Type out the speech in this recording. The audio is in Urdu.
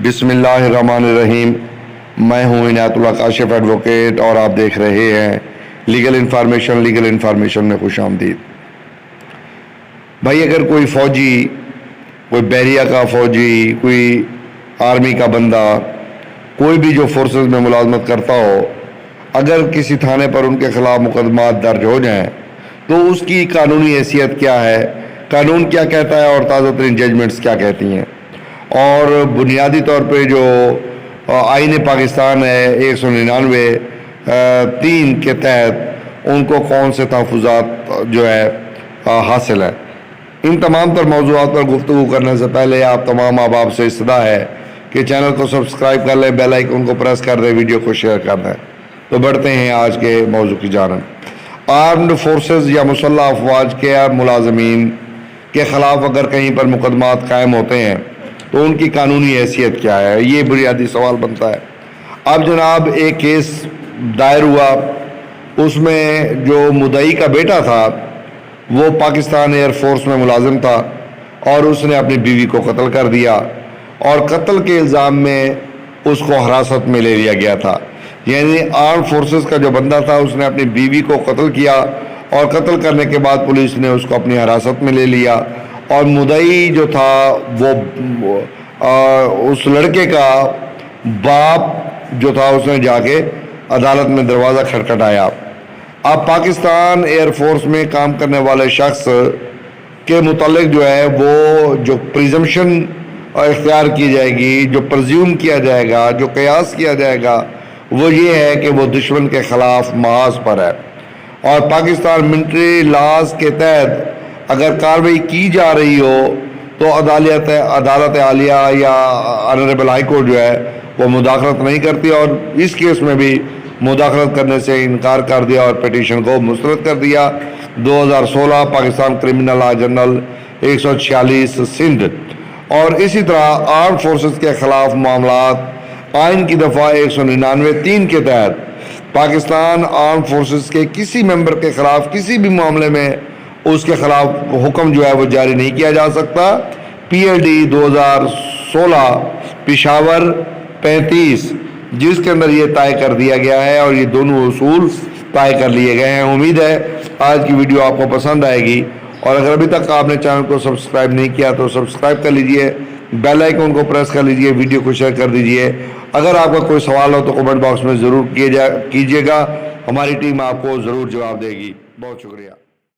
بسم اللہ الرحمن الرحیم۔ میں ہوں عنایت اللہ کاشف ایڈوکیٹ اور آپ دیکھ رہے ہیں لیگل انفارمیشن میں خوش آمدید۔ بھائی اگر کوئی فوجی، کوئی بحریہ کا فوجی، کوئی آرمی کا بندہ، کوئی بھی جو فورسز میں ملازمت کرتا ہو، اگر کسی تھانے پر ان کے خلاف مقدمات درج ہو جائیں تو اس کی قانونی حیثیت کیا ہے، قانون کیا کہتا ہے اور تازہ ترین ججمنٹس کیا کہتی ہیں، اور بنیادی طور پہ جو آئین پاکستان ہے 199(3) کے تحت ان کو کون سے تحفظات جو ہے حاصل ہے۔ ان تمام تر موضوعات پر گفتگو کرنے سے پہلے آپ تمام احباب سے استدعا ہے کہ چینل کو سبسکرائب کر لیں، بیل آئیکن کو پریس کر دیں، ویڈیو کو شیئر کر دیں۔ تو بڑھتے ہیں آج کے موضوع کی جانب۔ آرمڈ فورسز یا مسلح افواج کے ملازمین کے خلاف اگر کہیں پر مقدمات قائم ہوتے ہیں تو ان کی قانونی حیثیت کیا ہے، یہ بنیادی سوال بنتا ہے۔ اب جناب ایک کیس دائر ہوا، اس میں جو مدعی کا بیٹا تھا وہ پاکستان ایئر فورس میں ملازم تھا اور اس نے اپنی بیوی کو قتل کر دیا، اور قتل کے الزام میں اس کو حراست میں لے لیا گیا تھا۔ یعنی آرم فورسز کا جو بندہ تھا اس نے اپنی بیوی کو قتل کیا، اور قتل کرنے کے بعد پولیس نے اس کو اپنی حراست میں لے لیا، اور مدعی جو تھا وہ اس لڑکے کا باپ جو تھا اس نے جا کے عدالت میں دروازہ کھٹکھٹایا۔ اب پاکستان ایئر فورس میں کام کرنے والے شخص کے متعلق جو ہے وہ جو پریزمپشن اختیار کی جائے گی، جو پرزیوم کیا جائے گا، جو قیاس کیا جائے گا، وہ یہ ہے کہ وہ دشمن کے خلاف محاذ پر ہے، اور پاکستان ملٹری لاز کے تحت اگر کارروائی کی جا رہی ہو تو عدالت عالیہ یا آنریبل ہائی کورٹ جو ہے وہ مداخلت نہیں کرتی، اور اس کیس میں بھی مداخلت کرنے سے انکار کر دیا اور پیٹیشن کو مسترد کر دیا۔ 2016 Pakistan criminal law general 146 Sindh. اور اسی طرح آرم فورسز کے خلاف معاملات آئین کی دفعہ 199(3) کے تحت پاکستان آرم فورسز کے کسی ممبر کے خلاف کسی بھی معاملے میں اس کے خلاف حکم جو ہے وہ جاری نہیں کیا جا سکتا۔ PLD 2016 پشاور 35 جس کے اندر یہ طے کر دیا گیا ہے، اور یہ دونوں اصول طے کر لیے گئے ہیں۔ امید ہے آج کی ویڈیو آپ کو پسند آئے گی، اور اگر ابھی تک آپ نے چینل کو سبسکرائب نہیں کیا تو سبسکرائب کر لیجئے، بیل آئیکن کو پریس کر لیجئے، ویڈیو کو شیئر کر دیجئے۔ اگر آپ کا کوئی سوال ہو تو کمنٹ باکس میں ضرور کیجئے گا، ہماری ٹیم آپ کو ضرور جواب دے گی۔ بہت شکریہ۔